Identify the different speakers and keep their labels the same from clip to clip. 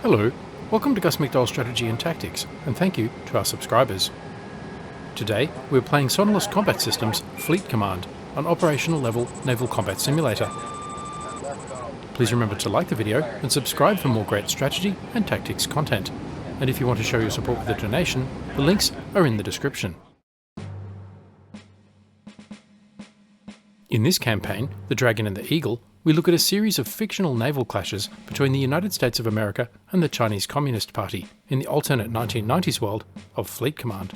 Speaker 1: Hello, welcome to Gus McDowell's Strategy and Tactics, and thank you to our subscribers. Today, we're playing Sonalyst Combat Systems Fleet Command, an operational level naval combat simulator. Please remember to like the video and subscribe for more great strategy and tactics content. And if you want to show your support with a donation, the links are in the description. In this campaign, The Dragon and the Eagle, we look at a series of fictional naval clashes between the United States of America and the Chinese Communist Party in the alternate 1990s world of Fleet Command.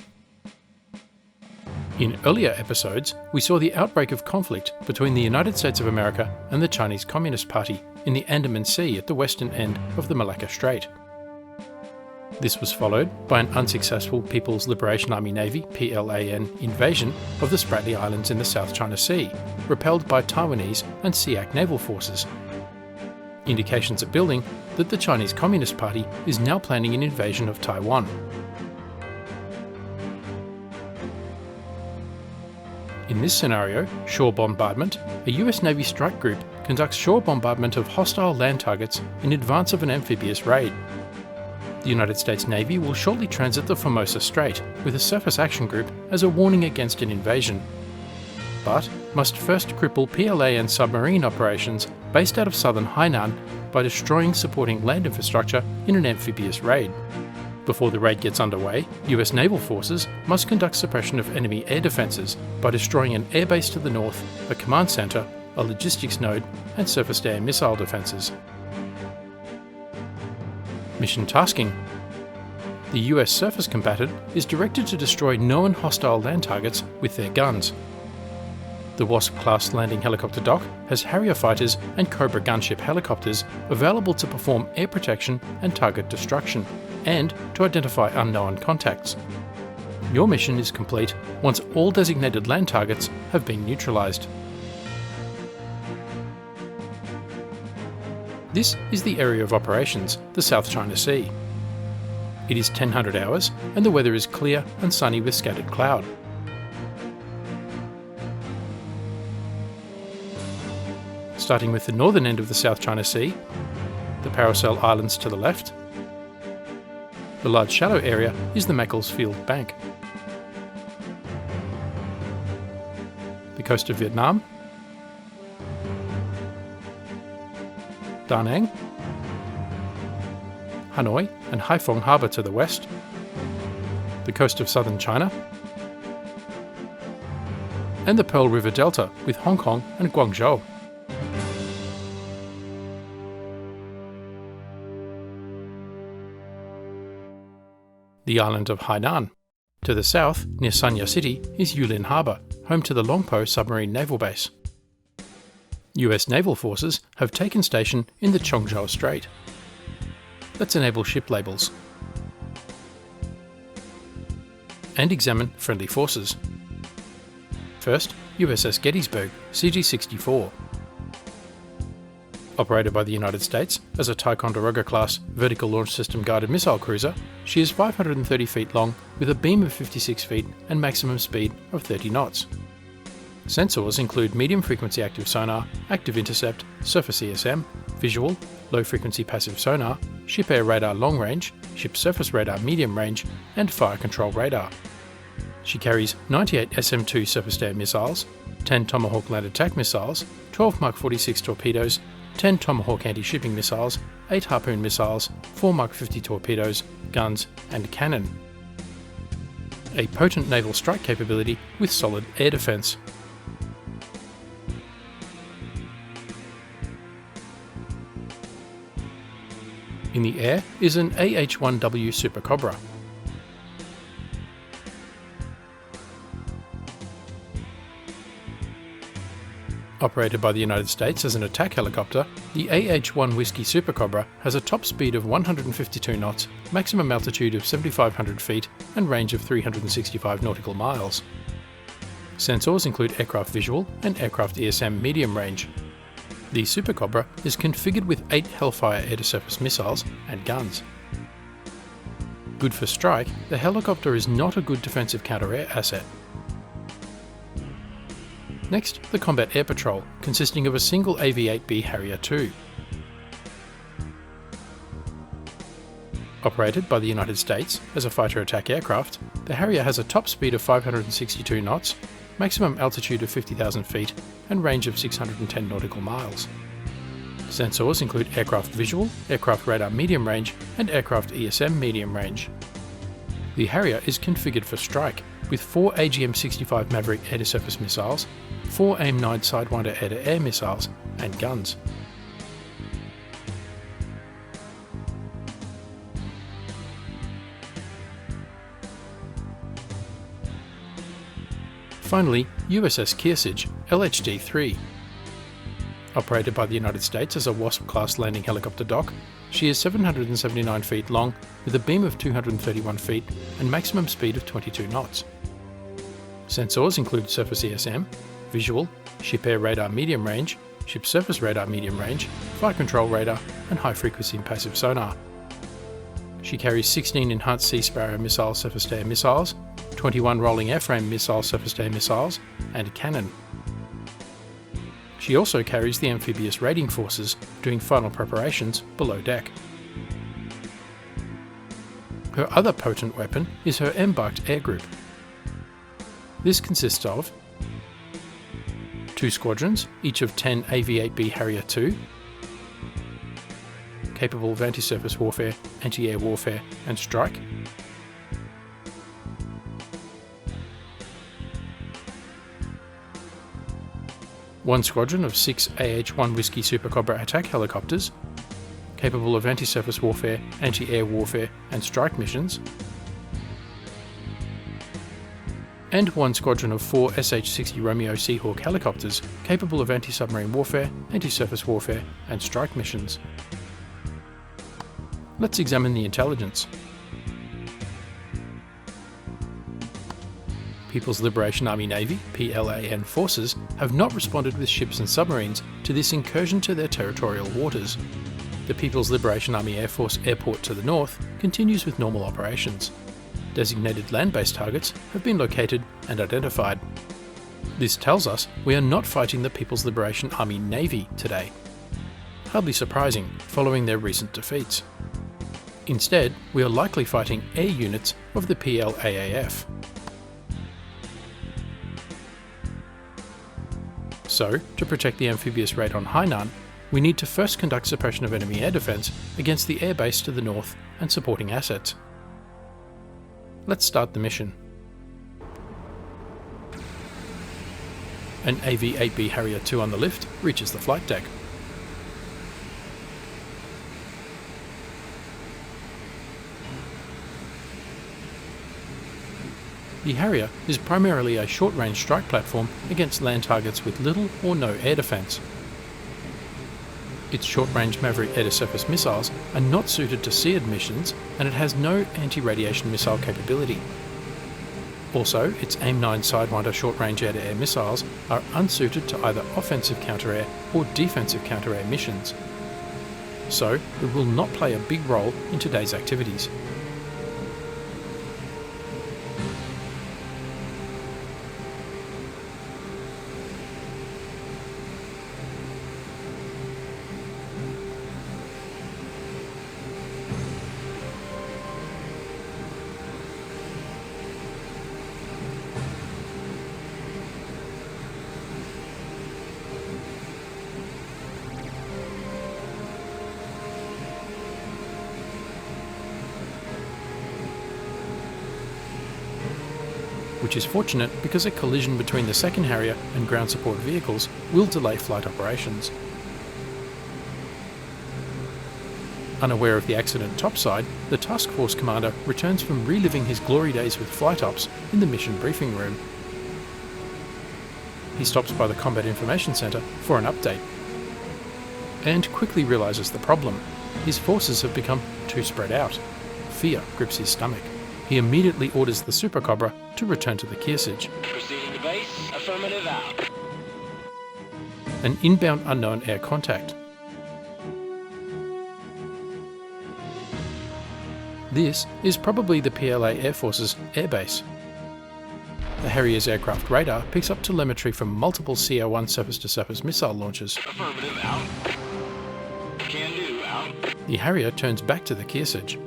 Speaker 1: In earlier episodes, we saw the outbreak of conflict between the United States of America and the Chinese Communist Party in the Andaman Sea at the western end of the Malacca Strait. This was followed by an unsuccessful People's Liberation Army Navy (PLAN) invasion of the Spratly Islands in the South China Sea, repelled by Taiwanese and SEAC naval forces. Indications are building that the Chinese Communist Party is now planning an invasion of Taiwan. In this scenario, shore bombardment, a US Navy strike group conducts shore bombardment of hostile land targets in advance of an amphibious raid. The United States Navy will shortly transit the Formosa Strait with a surface action group as a warning against an invasion, but must first cripple PLAN submarine operations based out of southern Hainan by destroying supporting land infrastructure in an amphibious raid. Before the raid gets underway, US naval forces must conduct suppression of enemy air defences by destroying an airbase to the north, a command centre, a logistics node, and surface-to-air missile defences. Mission tasking. The US surface combatant is directed to destroy known hostile land targets with their guns. The Wasp-class landing helicopter dock has Harrier fighters and Cobra gunship helicopters available to perform air protection and target destruction, and to identify unknown contacts. Your mission is complete once all designated land targets have been neutralised. This is the area of operations, the South China Sea. It is 1000 hours and the weather is clear and sunny with scattered cloud. Starting with the northern end of the South China Sea, the Paracel Islands to the left, the large shallow area is the Macclesfield Bank. The coast of Vietnam, Da Nang, Hanoi and Haiphong Harbour to the west, the coast of southern China, and the Pearl River Delta with Hong Kong and Guangzhou. The island of Hainan. To the south, near Sanya City, is Yulin Harbour, home to the Longpo submarine naval base. US naval forces have taken station in the Chongzhou Strait. Let's enable ship labels and examine friendly forces. First, USS Gettysburg, CG-64. Operated by the United States as a Ticonderoga-class vertical launch system guided missile cruiser, she is 530 feet long with a beam of 56 feet and maximum speed of 30 knots. Sensors include medium-frequency active sonar, active intercept, surface ESM, visual, low-frequency passive sonar, ship-air radar long-range, ship-surface radar medium-range, and fire control radar. She carries 98 SM-2 surface-to-air missiles, 10 Tomahawk land attack missiles, 12 Mark 46 torpedoes, 10 Tomahawk anti-shipping missiles, 8 Harpoon missiles, 4 Mark 50 torpedoes, guns, and cannon. A potent naval strike capability with solid air defence. In the air is an AH-1W Super Cobra. Operated by the United States as an attack helicopter, the AH-1 Whiskey Super Cobra has a top speed of 152 knots, maximum altitude of 7,500 feet, and range of 365 nautical miles. Sensors include aircraft visual and aircraft ESM medium range. The Super Cobra is configured with 8 Hellfire air-to-surface missiles and guns. Good for strike, the helicopter is not a good defensive counter-air asset. Next, the Combat Air Patrol, consisting of a single AV-8B Harrier II. Operated by the United States as a fighter attack aircraft, the Harrier has a top speed of 562 knots, maximum altitude of 50,000 feet, and range of 610 nautical miles. Sensors include aircraft visual, aircraft radar medium range, and aircraft ESM medium range. The Harrier is configured for strike, with 4 AGM-65 Maverick air-to-surface missiles, 4 AIM-9 Sidewinder air-to-air missiles, and guns. Finally, USS Kearsarge, LHD-3. Operated by the United States as a Wasp-class landing helicopter dock, she is 779 feet long with a beam of 231 feet and maximum speed of 22 knots. Sensors include surface ESM, visual, ship-air radar medium range, ship-surface radar medium range, fire control radar, and high-frequency and passive sonar. She carries 16 enhanced Sea Sparrow missile surface-to-air missiles, 21 rolling airframe missile surface-to-air missiles, and a cannon. She also carries the amphibious raiding forces, doing final preparations below deck. Her other potent weapon is her embarked air group. This consists of 2 squadrons, each of 10 AV-8B Harrier II, capable of anti-surface warfare, anti-air warfare, and strike. 1 squadron of 6 AH-1 Whiskey Super Cobra attack helicopters, capable of anti-surface warfare, anti-air warfare, and strike missions. And 1 squadron of 4 SH-60 Romeo Seahawk helicopters, capable of anti-submarine warfare, anti-surface warfare, and strike missions. Let's examine the intelligence. People's Liberation Army Navy (PLAN) forces have not responded with ships and submarines to this incursion to their territorial waters. The People's Liberation Army Air Force airport to the north continues with normal operations. Designated land-based targets have been located and identified. This tells us we are not fighting the People's Liberation Army Navy today. Hardly surprising, following their recent defeats. Instead, we are likely fighting air units of the PLAAF. So, to protect the amphibious raid on Hainan, we need to first conduct suppression of enemy air defence against the airbase to the north and supporting assets. Let's start the mission. An AV-8B Harrier II on the lift reaches the flight deck. The Harrier is primarily a short-range strike platform against land targets with little or no air defence. Its short-range Maverick air-to-surface missiles are not suited to SEAD missions, and it has no anti-radiation missile capability. Also, its AIM-9 Sidewinder short-range air-to-air missiles are unsuited to either offensive counter-air or defensive counter-air missions. So, it will not play a big role in today's activities. Which is fortunate because a collision between the second Harrier and ground support vehicles will delay flight operations. Unaware of the accident topside, the task force commander returns from reliving his glory days with flight ops in the mission briefing room. He stops by the Combat Information Center for an update, and quickly realizes the problem. His forces have become too spread out. Fear grips his stomach. He immediately orders the Super Cobra to return to the Kearsarge.
Speaker 2: Proceeding to base, affirmative out.
Speaker 1: An inbound unknown air contact. This is probably the PLA Air Force's airbase. The Harrier's aircraft radar picks up telemetry from multiple CO-1 surface-to-surface missile launchers.
Speaker 2: Affirmative out. Can do out.
Speaker 1: The Harrier turns back to the Kearsarge.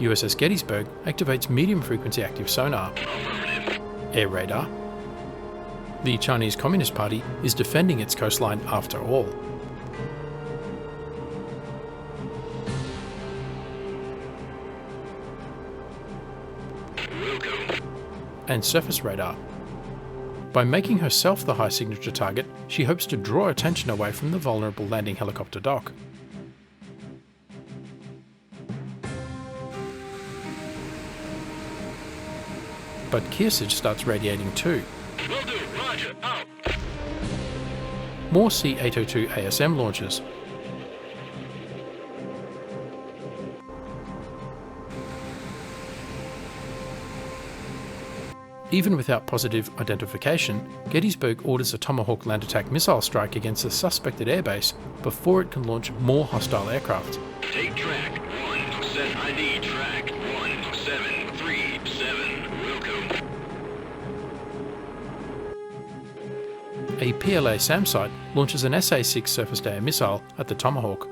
Speaker 1: USS Gettysburg activates medium frequency active sonar. Air radar. The Chinese Communist Party is defending its coastline after all. And surface radar. By making herself the high signature target, she hopes to draw attention away from the vulnerable landing helicopter dock. But Kearsarge starts radiating too.
Speaker 2: Will do. Roger. Out.
Speaker 1: More C-802 ASM launches. Even without positive identification, Gettysburg orders a Tomahawk land attack missile strike against the suspected airbase before it can launch more hostile aircraft.
Speaker 2: Take track 1. Set ID track 1737. Wilco.
Speaker 1: A PLA SAM site launches an SA-6 surface-to-air missile at the Tomahawk.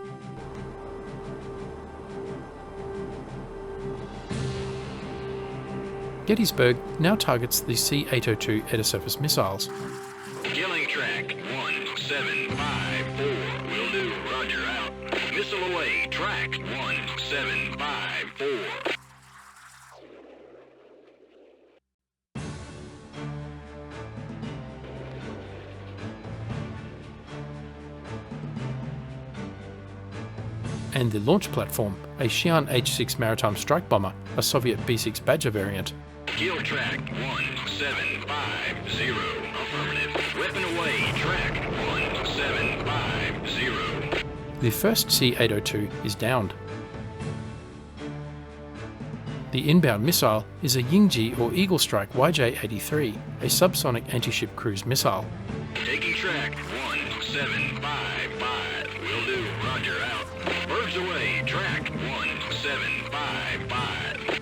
Speaker 1: Gettysburg now targets the C-802 air-to-surface missiles.
Speaker 2: Killing track 1754. Will do. Roger. Out. Missile away. Track 1754.
Speaker 1: And the launch platform, a Xi'an H-6 maritime strike bomber, a Soviet B-6 Badger variant.
Speaker 2: Kill track 1750. Affirmative. Weapon away. Track 1750.
Speaker 1: The first C-802 is downed. The inbound missile is a Yingji or Eagle Strike YJ-83, a subsonic anti-ship cruise missile.
Speaker 2: Taking track 1755. Will do. Roger. Out. Birds away. Track 1755.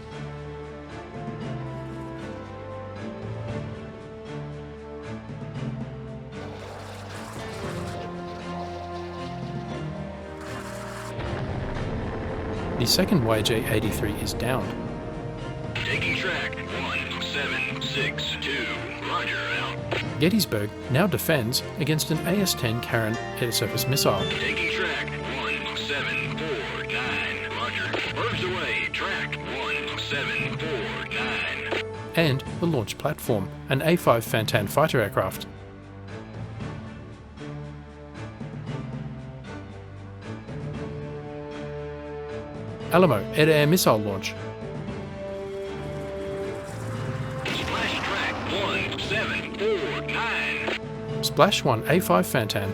Speaker 1: The second YJ-83 is downed.
Speaker 2: Taking track 1762. Roger. Out.
Speaker 1: Gettysburg now defends against an AS-10 Karen air-to-surface missile.
Speaker 2: Taking track 1749. Roger. Birds away. Track 1749.
Speaker 1: And the launch platform, an A-5 Fantan fighter aircraft. Alamo air-to-air missile launch.
Speaker 2: Splash track 1749.
Speaker 1: Splash 1 A-5 Fantan.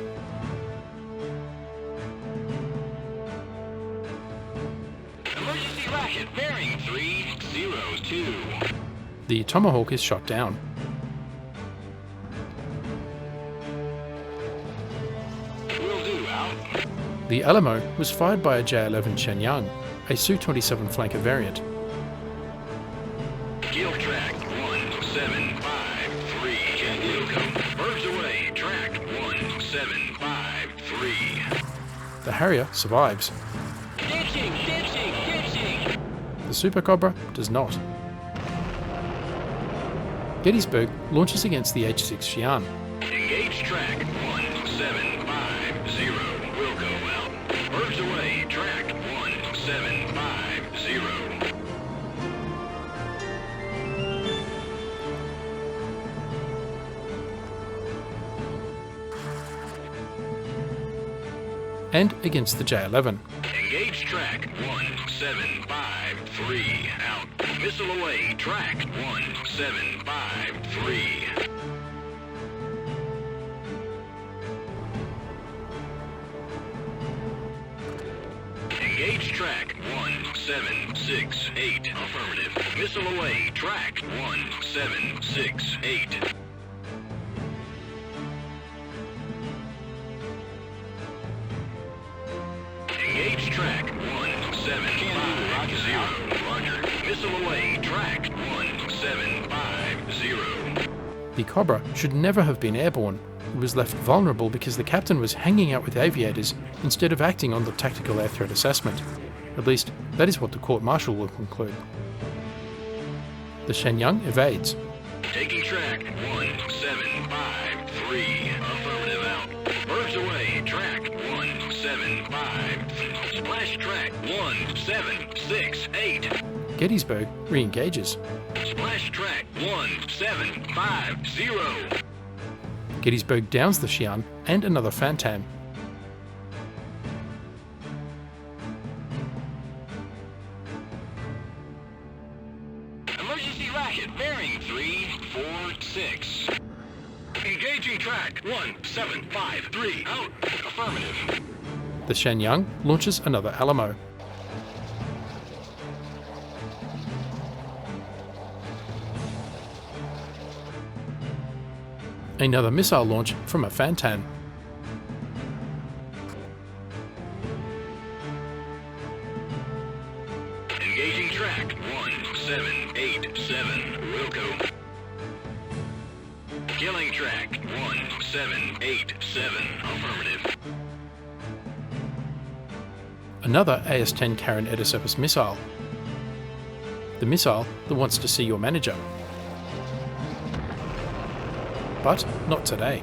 Speaker 2: Emergency rocket bearing 302.
Speaker 1: The Tomahawk is shot down.
Speaker 2: Will do. Out.
Speaker 1: The Alamo was fired by a J-11 Shenyang, a Su-27 flanker variant.
Speaker 2: Kill track 1753. Wilco. Birds away. Track 1753.
Speaker 1: The Harrier survives.
Speaker 2: Ditching.
Speaker 1: The Super Cobra does not. Gettysburg launches against the H-6 Xi'an.
Speaker 2: Engage track 1750. Wilco. Out. Birds away. Track 1750.
Speaker 1: And against the J-11.
Speaker 2: Engage track 1753. Out. Missile away. Track 1753. Engage track 1768. Affirmative. Missile away. Track 1768. Engage track 1750. Roger. Missile away. Track 1750.
Speaker 1: The Cobra should never have been airborne. It was left vulnerable because the captain was hanging out with aviators instead of acting on the tactical air threat assessment. At least, That is what the court-martial will conclude. The Shenyang evades.
Speaker 2: Taking track 1753. Affirmative out. Birds away. Track 175. Splash track 1768.
Speaker 1: Gettysburg re-engages.
Speaker 2: Splash track 1750.
Speaker 1: Gettysburg downs the Xi'an and another Fantan.
Speaker 2: Emergency racket bearing 346. Engaging track 1753. Out. Affirmative.
Speaker 1: The Shenyang launches another Alamo. Another missile launch from a Fantan.
Speaker 2: Engaging track 1787. Wilco. Killing track 1787. Affirmative.
Speaker 1: Another AS-10 Karen Edisepus missile. The missile that wants to see your manager. But not today.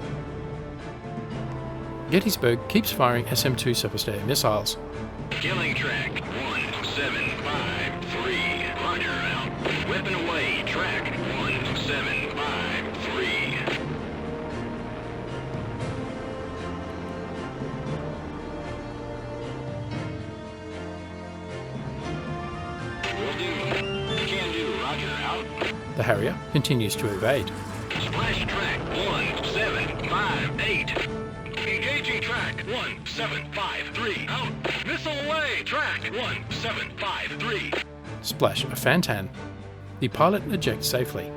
Speaker 1: Gettysburg keeps firing SM-2 surface to air missiles.
Speaker 2: Killing track 1753. Roger out. Weapon away. Track 1753. Will do. Can do. Roger out.
Speaker 1: The Harrier continues to evade.
Speaker 2: Splash track 1758. Engaging track 1753. Out. Missile away. Track 1753.
Speaker 1: Splash a Fantan. The pilot ejects safely.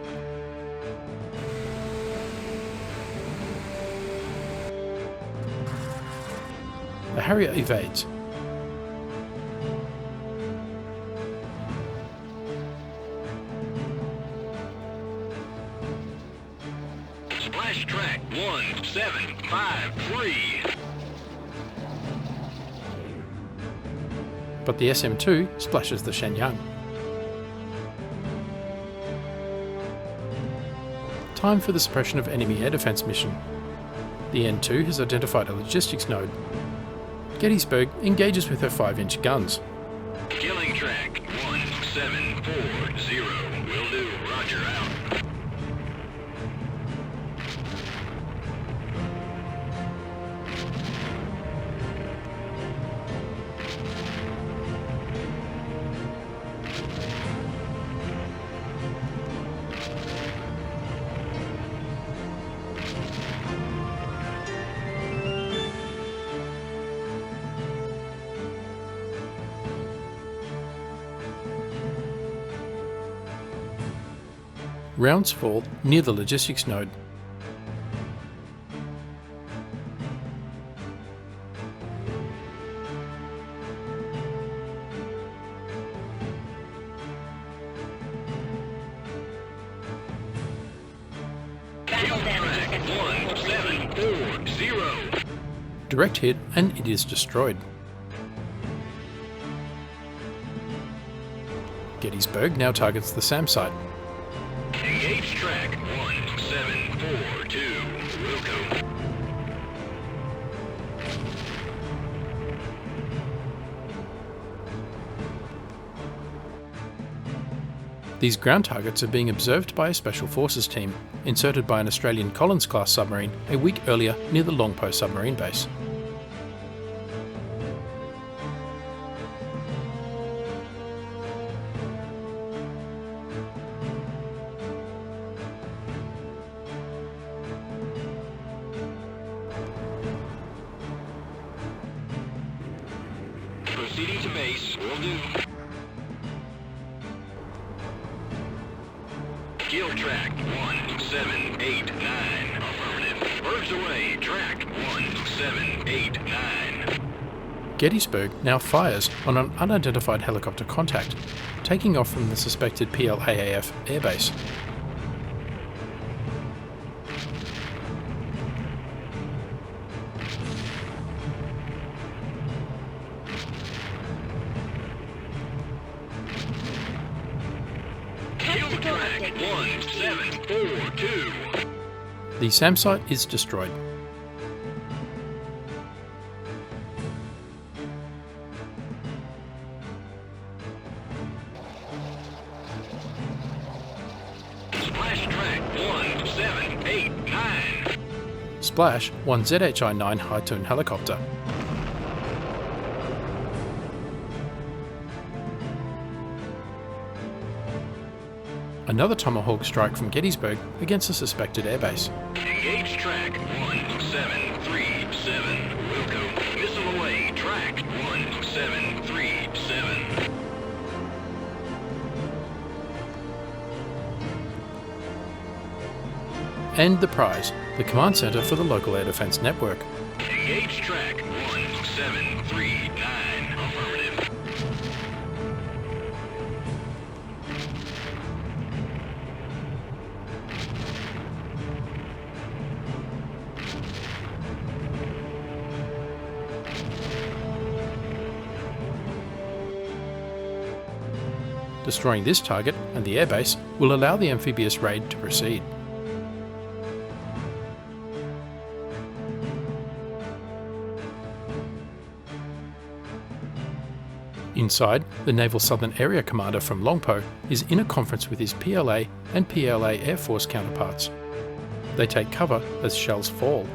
Speaker 1: The Harrier evades.
Speaker 2: Splash track 1753.
Speaker 1: But the SM-2 splashes the Shenyang. Time for the suppression of enemy air defense mission. The N-2 has identified a logistics node. Gettysburg engages with her 5-inch guns.
Speaker 2: Killing track 1740. Will do. Roger out.
Speaker 1: Rounds fall near the logistics node.
Speaker 2: Kill track 1740.
Speaker 1: Direct hit and it is destroyed. Gettysburg now targets the SAM site.
Speaker 2: Engage track 1742. Wilco.
Speaker 1: These ground targets are being observed by a Special Forces team, inserted by an Australian Collins-class submarine a week earlier near the Longpo submarine base.
Speaker 2: Proceeding to base. Will do. Kill track 1789. Affirmative. Birds away. Track 1789.
Speaker 1: Gettysburg now fires on an unidentified helicopter contact, taking off from the suspected PLAAF airbase.
Speaker 2: 4-2.
Speaker 1: The SAM site is destroyed.
Speaker 2: Splash track 1789.
Speaker 1: Splash, one ZHI-9 high-tone helicopter. Another Tomahawk strike from Gettysburg against a suspected airbase.
Speaker 2: Engage track 1737. Wilco. Missile away. Track 1737.
Speaker 1: And the prize, the command center for the local air defense network.
Speaker 2: Engage track 1739. Affirmative.
Speaker 1: Destroying this target and the airbase will allow the amphibious raid to proceed. Inside, the Naval Southern Area Commander from Longpo is in a conference with his PLA and PLA Air Force counterparts. They take cover as shells fall.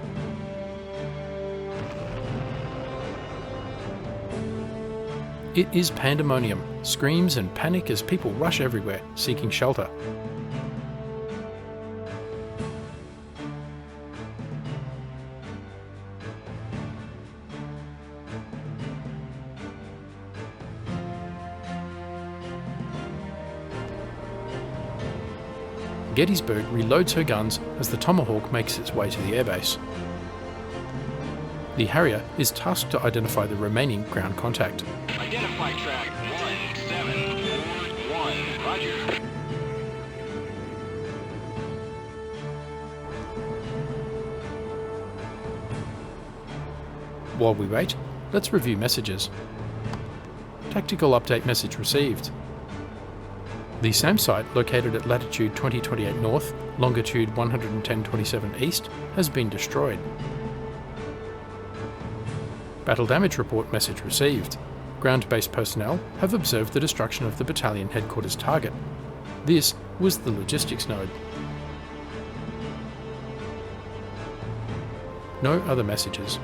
Speaker 1: It is pandemonium, screams and panic as people rush everywhere, seeking shelter. Gettysburg reloads her guns as the Tomahawk makes its way to the airbase. The Harrier is tasked to identify the remaining ground contact.
Speaker 2: Identify track 1741. Roger.
Speaker 1: While we wait, let's review messages. Tactical update message received. The SAM site, located at latitude 2028 north, longitude 110.27 east, has been destroyed. Battle damage report message received. Ground-based personnel have observed the destruction of the battalion headquarters target. This was the logistics node. No other messages.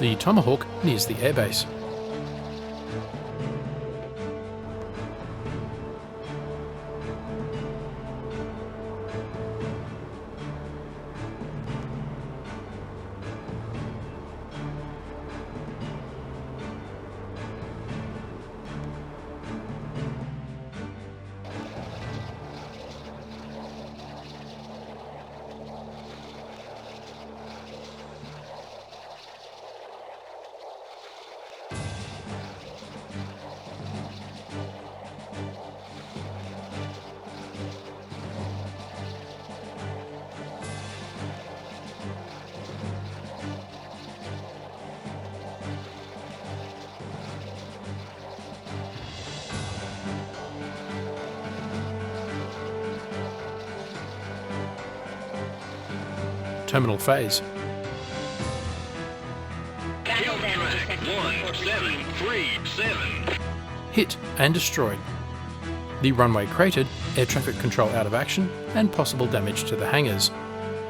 Speaker 1: The Tomahawk nears the airbase. Terminal phase.
Speaker 2: Kill track 1737.
Speaker 1: Hit and destroyed. The runway cratered, air traffic control out of action, and possible damage to the hangars.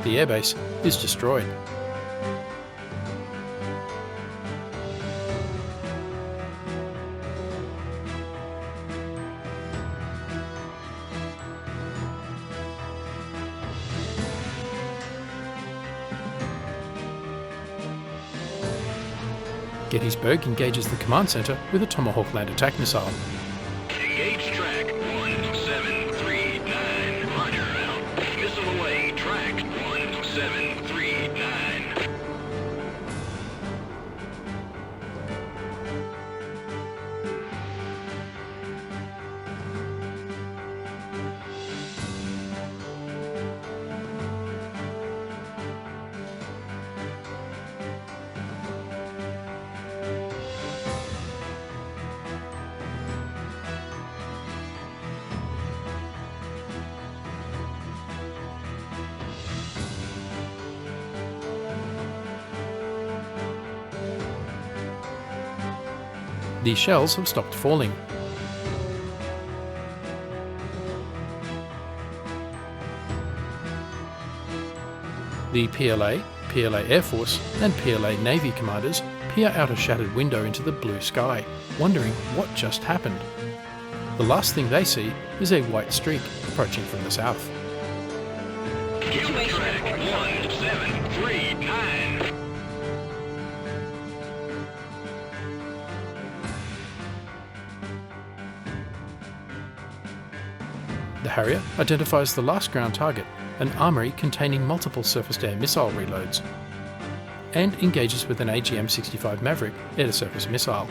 Speaker 1: The airbase is destroyed. Gettysburg engages the command center with a Tomahawk land attack missile.
Speaker 2: Engage track 1739. Roger out. Missile away. Track 1739.
Speaker 1: These shells have stopped falling. The PLA Air Force, and PLA Navy commanders peer out a shattered window into the blue sky, wondering what just happened. The last thing they see is a white streak approaching from the south.
Speaker 2: Kill track 1739.
Speaker 1: The Harrier identifies the last ground target, an armoury containing multiple surface-to-air missile reloads, and engages with an AGM-65 Maverick air-to-surface missile.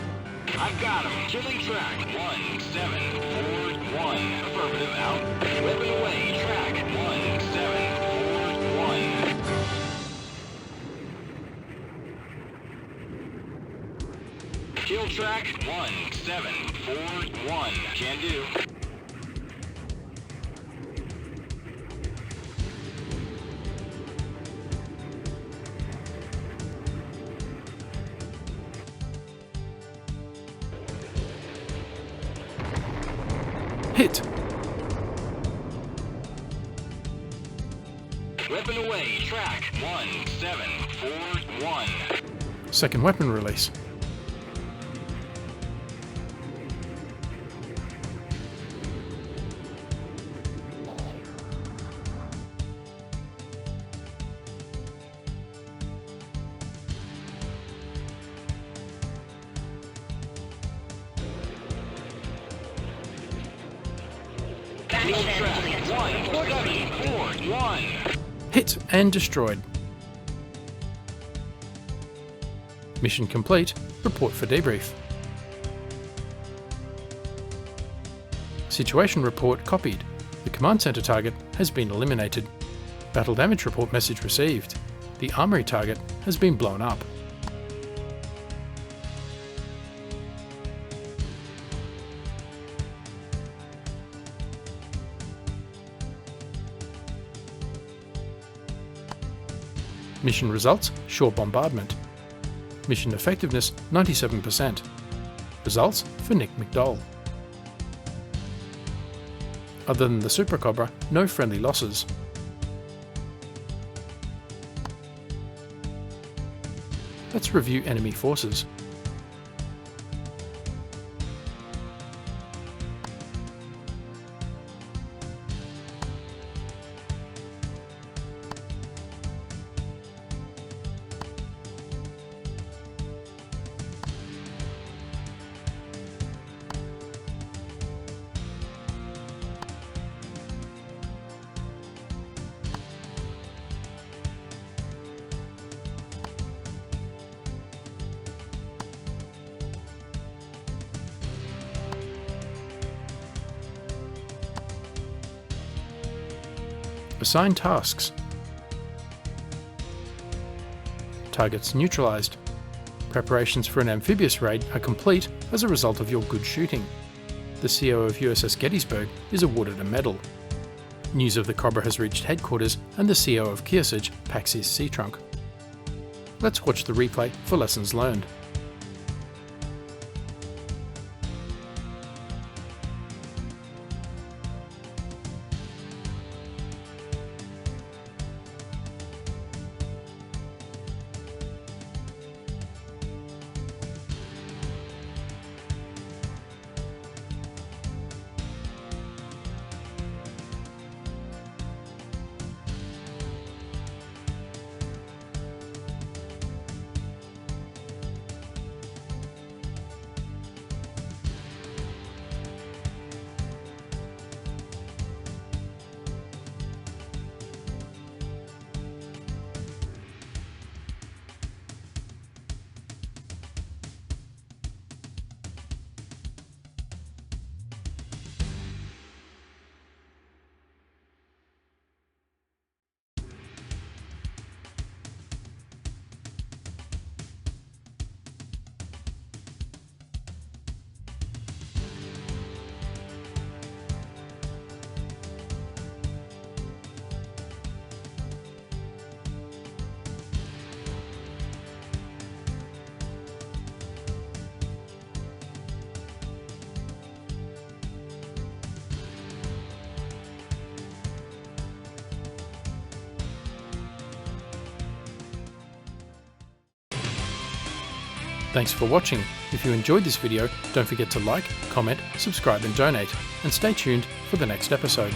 Speaker 2: I've got him. Killing track 1741. Affirmative out. Weapon away. Track 1741. Kill track 1741. Can do.
Speaker 1: Hit!
Speaker 2: Weapon away. Track 1741.
Speaker 1: Second weapon release.
Speaker 2: Kill track 1741.
Speaker 1: Hit and destroyed. Mission complete. Report for debrief. Situation report copied. The command center target has been eliminated. Battle damage report message received. The armory target has been blown up. Mission results: shore bombardment. Mission effectiveness 97%. Results for Nick McDowell. Other than the Super Cobra, no friendly losses. Let's review enemy forces. Assign tasks. Targets neutralized. Preparations for an amphibious raid are complete as a result of your good shooting. The CO of USS Gettysburg is awarded a medal. News of the Cobra has reached headquarters and the CO of Kearsarge packs his sea trunk. Let's watch the replay for lessons learned. Thanks for watching. If you enjoyed this video, don't forget to like, comment, subscribe and donate, and stay tuned for the next episode.